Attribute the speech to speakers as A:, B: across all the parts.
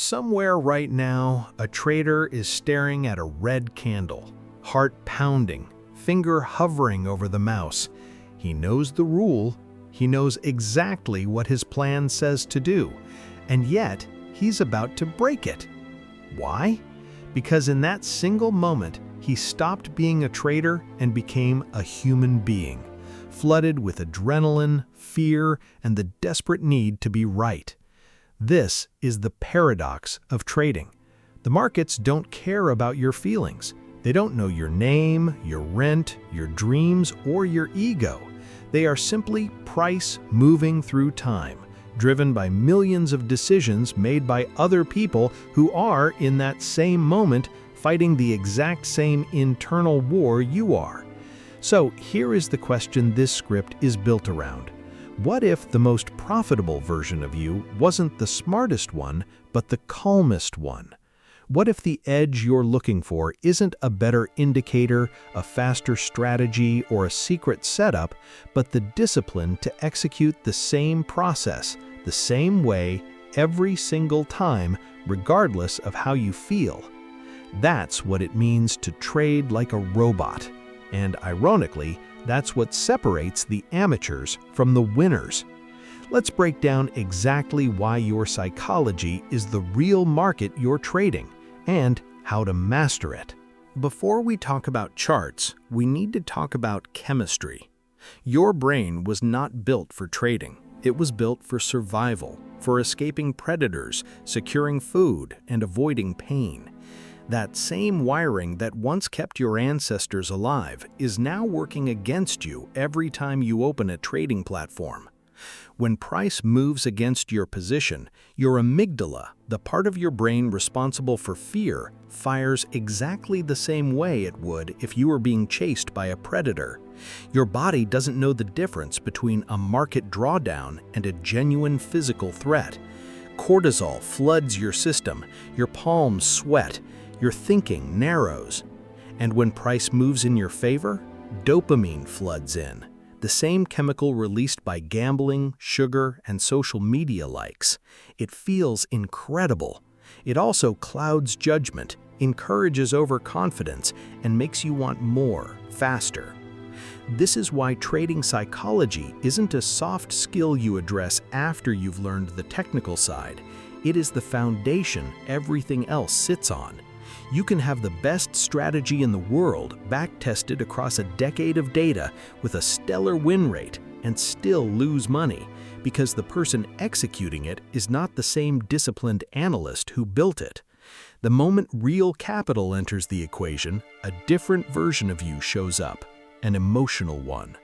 A: Somewhere right now, a trader is staring at a red candle, heart pounding, finger hovering over the mouse. He knows the rule, he knows exactly what his plan says to do, and yet he's about to break it. Why? Because in that single moment, he stopped being a trader and became a human being, flooded with adrenaline, fear, and the desperate need to be right. This is the paradox of trading. The markets don't care about your feelings. They don't know your name, your rent, your dreams, or your ego. They are simply price moving through time, driven by millions of decisions made by other people who are, in that same moment, fighting the exact same internal war you are. So here is the question this script is built around. What if the most profitable version of you wasn't the smartest one, but the calmest one? What if the edge you're looking for isn't a better indicator, a faster strategy, or a secret setup, but the discipline to execute the same process, the same way, every single time, regardless of how you feel? That's what it means to trade like a robot. And ironically, that's what separates the amateurs from the winners. Let's break down exactly why your psychology is the real market you're trading and how to master it. Before we talk about charts, we need to talk about chemistry. Your brain was not built for trading. It was built for survival, for escaping predators, securing food, and avoiding pain. That same wiring that once kept your ancestors alive is now working against you every time you open a trading platform. When price moves against your position, your amygdala, the part of your brain responsible for fear, fires exactly the same way it would if you were being chased by a predator. Your body doesn't know the difference between a market drawdown and a genuine physical threat. Cortisol floods your system, your palms sweat, your thinking narrows. And when price moves in your favor, dopamine floods in, the same chemical released by gambling, sugar, and social media likes. It feels incredible. It also clouds judgment, encourages overconfidence, and makes you want more, faster. This is why trading psychology isn't a soft skill you address after you've learned the technical side. It is the foundation everything else sits on. You can have the best strategy in the world back-tested across a decade of data with a stellar win rate and still lose money because the person executing it is not the same disciplined analyst who built it. The moment real capital enters the equation, a different version of you shows up, an emotional one.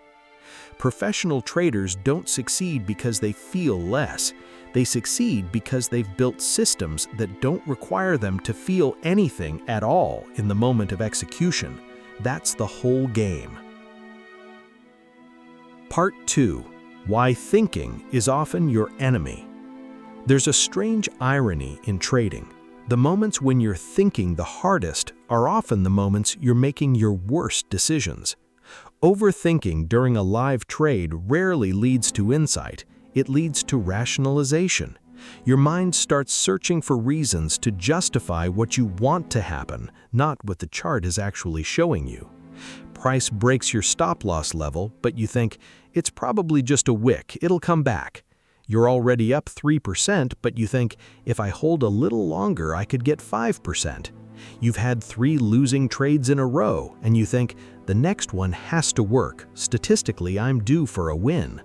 A: Professional traders don't succeed because they feel less. They succeed because they've built systems that don't require them to feel anything at all in the moment of execution. That's the whole game. Part 2. Why thinking is often your enemy. There's a strange irony in trading. The moments when you're thinking the hardest are often the moments you're making your worst decisions. Overthinking during a live trade rarely leads to insight. It leads to rationalization. Your mind starts searching for reasons to justify what you want to happen, not what the chart is actually showing you. Price breaks your stop-loss level, but you think, it's probably just a wick, it'll come back. You're already up 3%, but you think, if I hold a little longer, I could get 5%. You've had 3 losing trades in a row, and you think, the next one has to work. Statistically, I'm due for a win.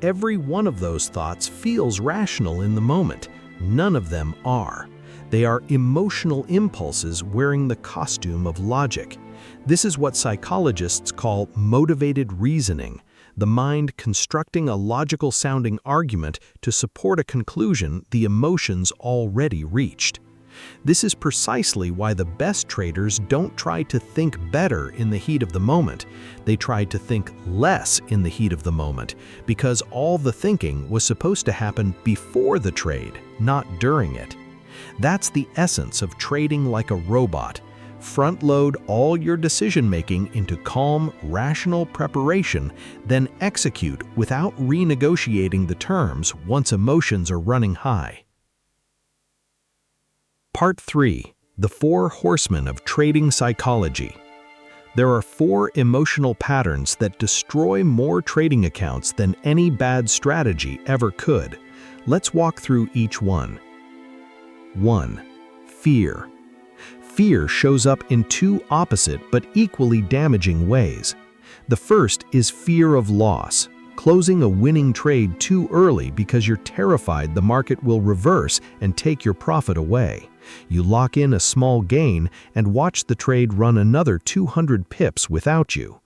A: Every one of those thoughts feels rational in the moment. None of them are. They are emotional impulses wearing the costume of logic. This is what psychologists call motivated reasoning, the mind constructing a logical-sounding argument to support a conclusion the emotions already reached. This is precisely why the best traders don't try to think better in the heat of the moment. They try to think less in the heat of the moment, because all the thinking was supposed to happen before the trade, not during it. That's the essence of trading like a robot. Front-load all your decision-making into calm, rational preparation, then execute without renegotiating the terms once emotions are running high. Part 3. The Four Horsemen of Trading Psychology. There are 4 emotional patterns that destroy more trading accounts than any bad strategy ever could. Let's walk through each one. 1. Fear. Fear shows up in 2 opposite but equally damaging ways. The first is fear of loss, closing a winning trade too early because you're terrified the market will reverse and take your profit away. You lock in a small gain and watch the trade run another 200 pips without you.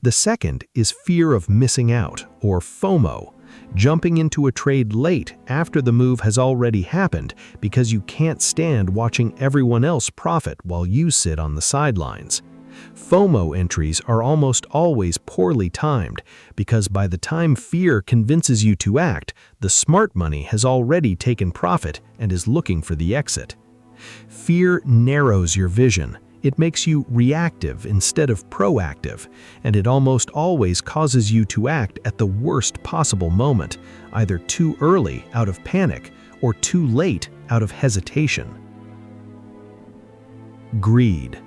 A: The second is fear of missing out, or FOMO, jumping into a trade late after the move has already happened because you can't stand watching everyone else profit while you sit on the sidelines. FOMO entries are almost always poorly timed because by the time fear convinces you to act, the smart money has already taken profit and is looking for the exit. Fear narrows your vision. It makes you reactive instead of proactive, and it almost always causes you to act at the worst possible moment, either too early out of panic or too late out of hesitation. Greed.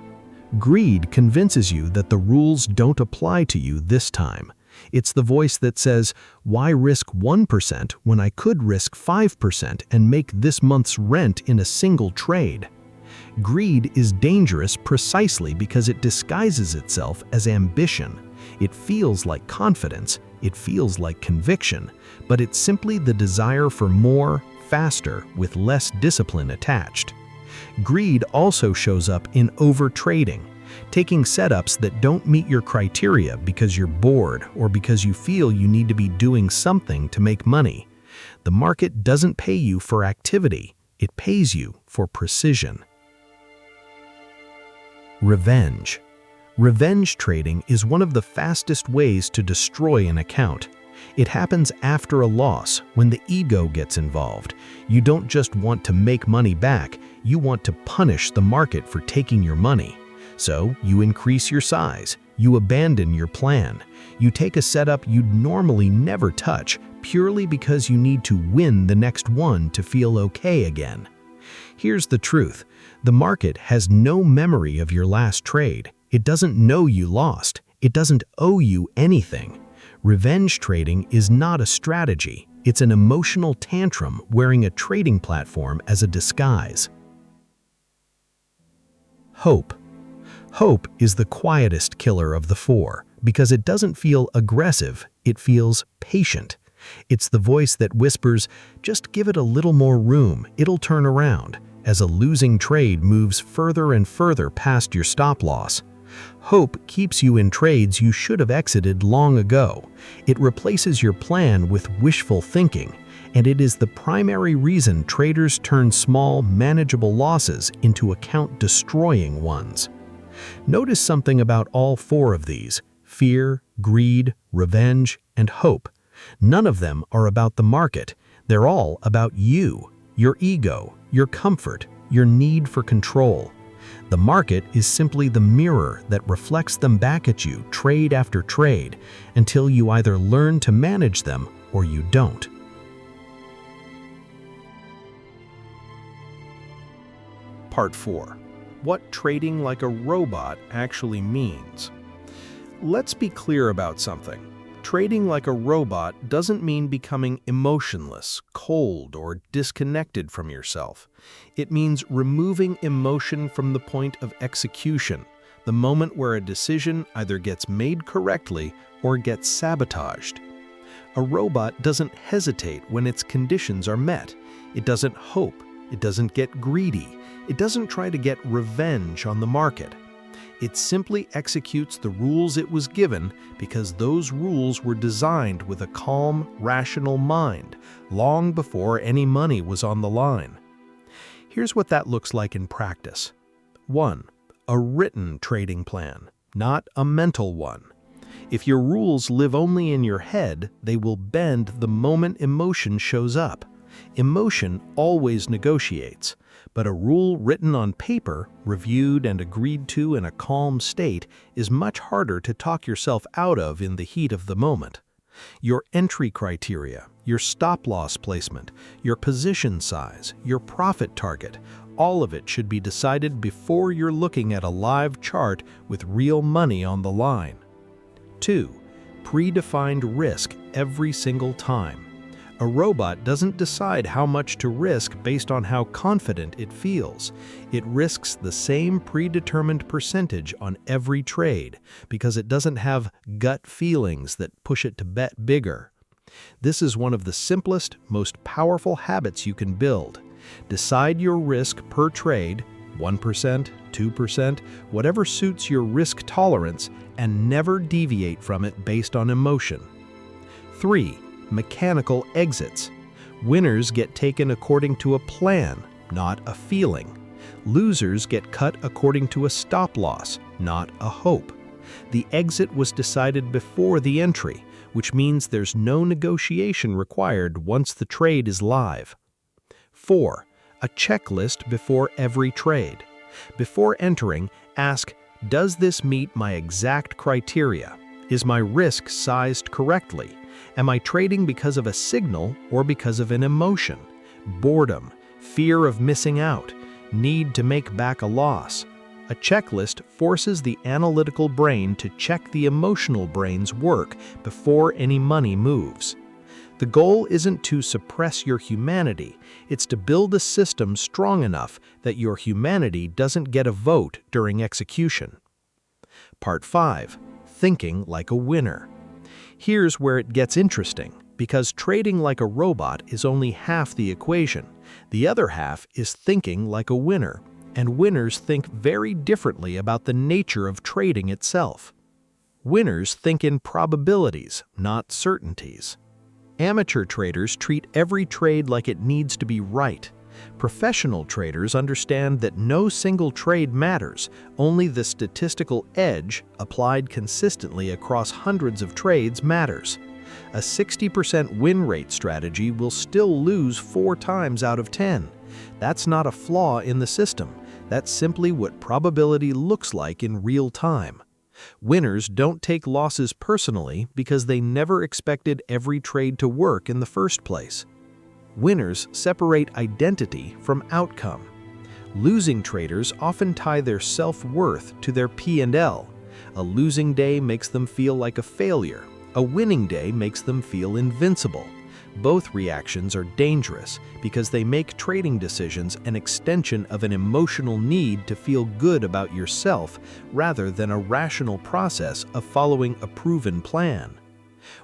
A: Greed convinces you that the rules don't apply to you this time. It's the voice that says, "Why risk 1% when I could risk 5% and make this month's rent in a single trade?" Greed is dangerous precisely because it disguises itself as ambition. It feels like confidence, it feels like conviction, but it's simply the desire for more, faster, with less discipline attached. Greed also shows up in overtrading, taking setups that don't meet your criteria because you're bored or because you feel you need to be doing something to make money. The market doesn't pay you for activity, it pays you for precision. Revenge. Revenge trading is one of the fastest ways to destroy an account. It happens after a loss, when the ego gets involved. You don't just want to make money back, you want to punish the market for taking your money. So you increase your size, you abandon your plan, you take a setup you'd normally never touch purely because you need to win the next one to feel okay again. Here's the truth, the market has no memory of your last trade. It doesn't know you lost, it doesn't owe you anything. Revenge trading is not a strategy, it's an emotional tantrum wearing a trading platform as a disguise. Hope. Hope is the quietest killer of the 4 because it doesn't feel aggressive, it feels patient. It's the voice that whispers, "Just give it a little more room, it'll turn around," as a losing trade moves further and further past your stop loss. Hope keeps you in trades you should have exited long ago. It replaces your plan with wishful thinking, and it is the primary reason traders turn small, manageable losses into account-destroying ones. Notice something about all 4 of these: fear, greed, revenge, and hope. None of them are about the market. They're all about you, your ego, your comfort, your need for control. The market is simply the mirror that reflects them back at you trade after trade until you either learn to manage them or you don't. Part 4. What trading like a robot actually means. Let's be clear about something. Trading like a robot doesn't mean becoming emotionless, cold, or disconnected from yourself. It means removing emotion from the point of execution, the moment where a decision either gets made correctly or gets sabotaged. A robot doesn't hesitate when its conditions are met. It doesn't hope. It doesn't get greedy. It doesn't try to get revenge on the market. It simply executes the rules it was given because those rules were designed with a calm, rational mind, long before any money was on the line. Here's what that looks like in practice. 1. A written trading plan, not a mental one. If your rules live only in your head, they will bend the moment emotion shows up. Emotion always negotiates, but a rule written on paper, reviewed and agreed to in a calm state, is much harder to talk yourself out of in the heat of the moment. Your entry criteria, your stop-loss placement, your position size, your profit target, All of it should be decided before you're looking at a live chart with real money on the line. 2. Predefined risk every single time. A robot doesn't decide how much to risk based on how confident it feels. It risks the same predetermined percentage on every trade because it doesn't have gut feelings that push it to bet bigger. This is one of the simplest, most powerful habits you can build. Decide your risk per trade, 1%, 2%, whatever suits your risk tolerance, and never deviate from it based on emotion. 3. Mechanical exits. Winners get taken according to a plan, not a feeling. Losers get cut according to a stop-loss, not a hope. The exit was decided before the entry, which means there's no negotiation required once the trade is live. 4. A checklist before every trade. Before entering, ask, does this meet my exact criteria? Is my risk sized correctly? Am I trading because of a signal or because of an emotion? Boredom, fear of missing out, need to make back a loss. A checklist forces the analytical brain to check the emotional brain's work before any money moves. The goal isn't to suppress your humanity, it's to build a system strong enough that your humanity doesn't get a vote during execution. Part 5. Thinking like a winner. Here's where it gets interesting, because trading like a robot is only half the equation. The other half is thinking like a winner, and winners think very differently about the nature of trading itself. Winners think in probabilities, not certainties. Amateur traders treat every trade like it needs to be right. Professional traders understand that no single trade matters, only the statistical edge, applied consistently across hundreds of trades, matters. A 60% win rate strategy will still lose 4 times out of 10. That's not a flaw in the system. That's simply what probability looks like in real time. Winners don't take losses personally because they never expected every trade to work in the first place. Winners separate identity from outcome. Losing traders often tie their self-worth to their P&L. A losing day makes them feel like a failure. A winning day makes them feel invincible. Both reactions are dangerous because they make trading decisions an extension of an emotional need to feel good about yourself rather than a rational process of following a proven plan.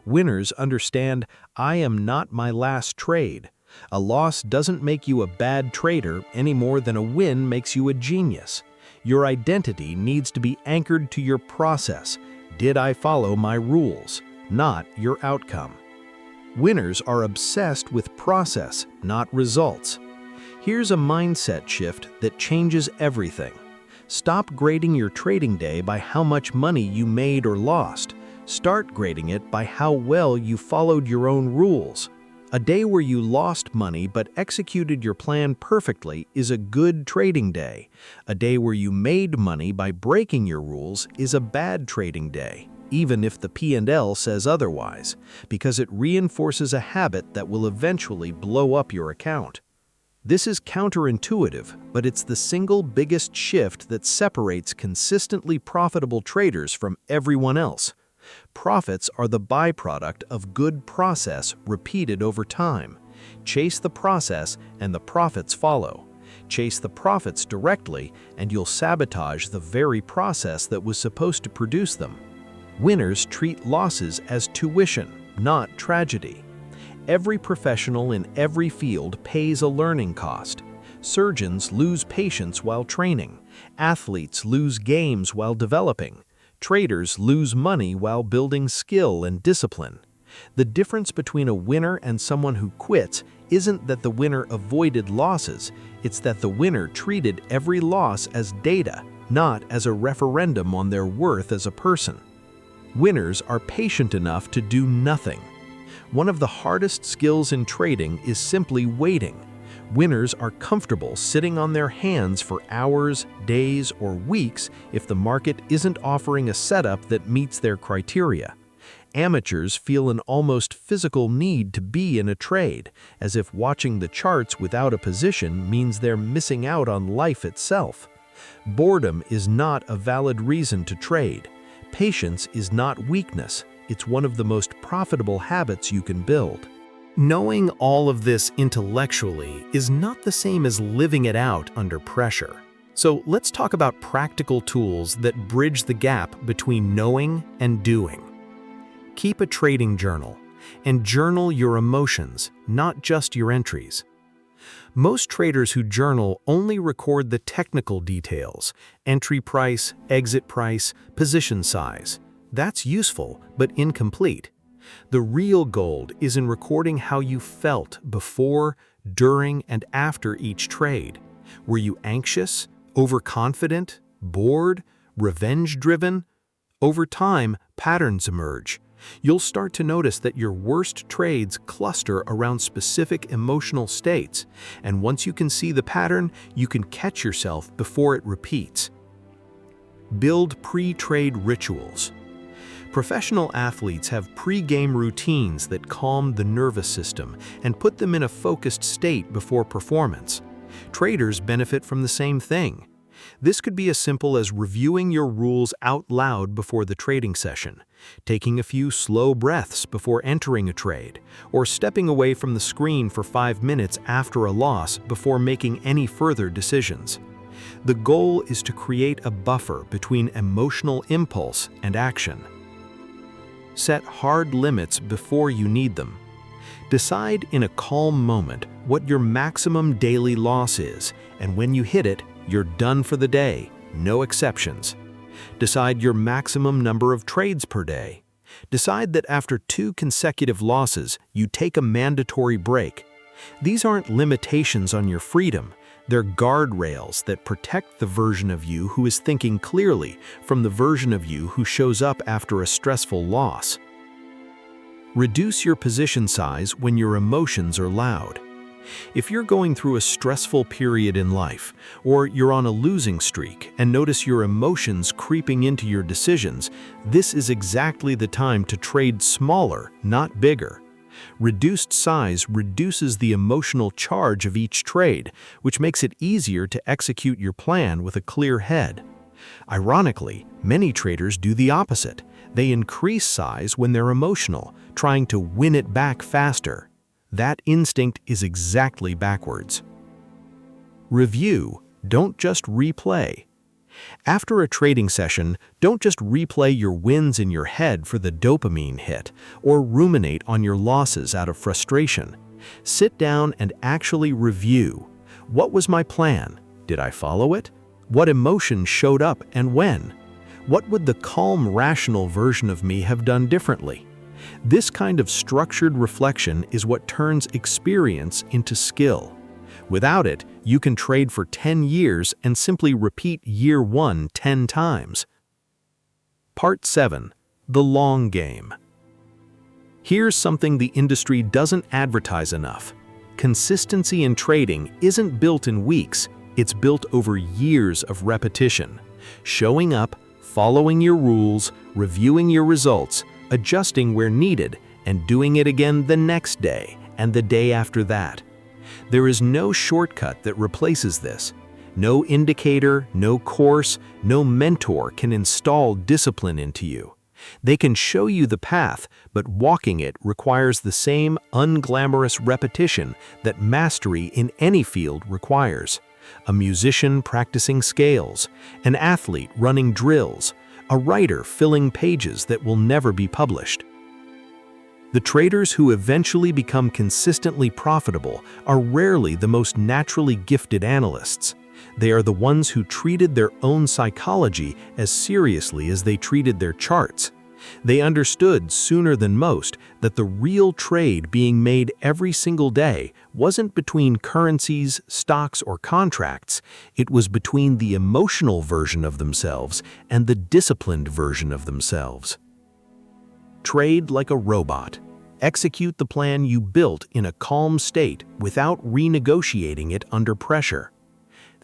A: Winners understand, I am not my last trade. A loss doesn't make you a bad trader any more than a win makes you a genius. Your identity needs to be anchored to your process. Did I follow my rules? Not your outcome. Winners are obsessed with process, not results. Here's a mindset shift that changes everything. Stop grading your trading day by how much money you made or lost. Start grading it by how well you followed your own rules. A day where you lost money but executed your plan perfectly is a good trading day. A day where you made money by breaking your rules is a bad trading day, even if the P&L says otherwise, because it reinforces a habit that will eventually blow up your account. This is counterintuitive, but it's the single biggest shift that separates consistently profitable traders from everyone else. Profits are the byproduct of good process repeated over time. Chase the process and the profits follow. Chase the profits directly and you'll sabotage the very process that was supposed to produce them. Winners treat losses as tuition, not tragedy. Every professional in every field pays a learning cost. Surgeons lose patience while training. Athletes lose games while developing. Traders lose money while building skill and discipline. The difference between a winner and someone who quits isn't that the winner avoided losses, it's that the winner treated every loss as data, not as a referendum on their worth as a person. Winners are patient enough to do nothing. One of the hardest skills in trading is simply waiting. Winners are comfortable sitting on their hands for hours, days, or weeks if the market isn't offering a setup that meets their criteria. Amateurs feel an almost physical need to be in a trade, as if watching the charts without a position means they're missing out on life itself. Boredom is not a valid reason to trade. Patience is not weakness. It's one of the most profitable habits you can build. Knowing all of this intellectually is not the same as living it out under pressure. So let's talk about practical tools that bridge the gap between knowing and doing. Keep a trading journal and journal your emotions, not just your entries. Most traders who journal only record the technical details: entry price, exit price, position size. That's useful, but incomplete. The real gold is in recording how you felt before, during, and after each trade. Were you anxious, overconfident, bored, revenge-driven? Over time, patterns emerge. You'll start to notice that your worst trades cluster around specific emotional states, and once you can see the pattern, you can catch yourself before it repeats. Build pre-trade rituals. Professional athletes have pre-game routines that calm the nervous system and put them in a focused state before performance. Traders benefit from the same thing. This could be as simple as reviewing your rules out loud before the trading session, taking a few slow breaths before entering a trade, or stepping away from the screen for 5 minutes after a loss before making any further decisions. The goal is to create a buffer between emotional impulse and action. Set hard limits before you need them. Decide in a calm moment what your maximum daily loss is, and when you hit it, you're done for the day, no exceptions. Decide your maximum number of trades per day. Decide that after 2 consecutive losses, you take a mandatory break. These aren't limitations on your freedom. They're guardrails that protect the version of you who is thinking clearly from the version of you who shows up after a stressful loss. Reduce your position size when your emotions are loud. If you're going through a stressful period in life, or you're on a losing streak and notice your emotions creeping into your decisions, this is exactly the time to trade smaller, not bigger. Reduced size reduces the emotional charge of each trade, which makes it easier to execute your plan with a clear head. Ironically, many traders do the opposite. They increase size when they're emotional, trying to win it back faster. That instinct is exactly backwards. Review, don't just replay. After a trading session, don't just replay your wins in your head for the dopamine hit, or ruminate on your losses out of frustration. Sit down and actually review. What was my plan? Did I follow it? What emotion showed up and when? What would the calm, rational version of me have done differently? This kind of structured reflection is what turns experience into skill. Without it, you can trade for 10 years and simply repeat year 1 10 times. Part 7. The long game. Here's something the industry doesn't advertise enough. Consistency in trading isn't built in weeks, it's built over years of repetition. Showing up, following your rules, reviewing your results, adjusting where needed, and doing it again the next day and the day after that. There is no shortcut that replaces this. No indicator, no course, no mentor can install discipline into you. They can show you the path, but walking it requires the same unglamorous repetition that mastery in any field requires. A musician practicing scales, an athlete running drills, a writer filling pages that will never be published. The traders who eventually become consistently profitable are rarely the most naturally gifted analysts. They are the ones who treated their own psychology as seriously as they treated their charts. They understood sooner than most that the real trade being made every single day wasn't between currencies, stocks, or contracts. It was between the emotional version of themselves and the disciplined version of themselves. Trade like a robot. Execute the plan you built in a calm state without renegotiating it under pressure.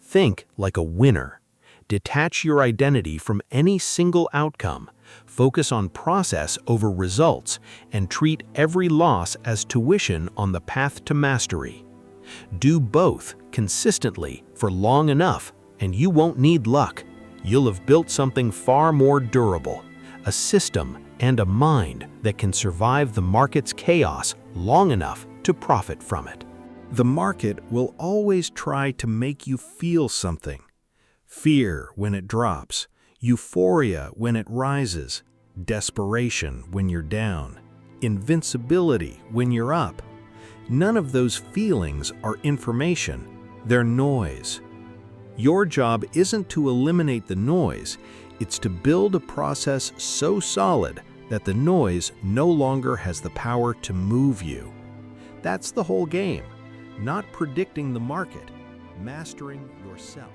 A: Think like a winner. Detach your identity from any single outcome. Focus on process over results and treat every loss as tuition on the path to mastery. Do both consistently for long enough, and you won't need luck. You'll have built something far more durable, a system and a mind that can survive the market's chaos long enough to profit from it. The market will always try to make you feel something. Fear when it drops, euphoria when it rises, desperation when you're down, invincibility when you're up. None of those feelings are information, they're noise. Your job isn't to eliminate the noise, it's to build a process so solid that the noise no longer has the power to move you. That's the whole game, not predicting the market, mastering yourself.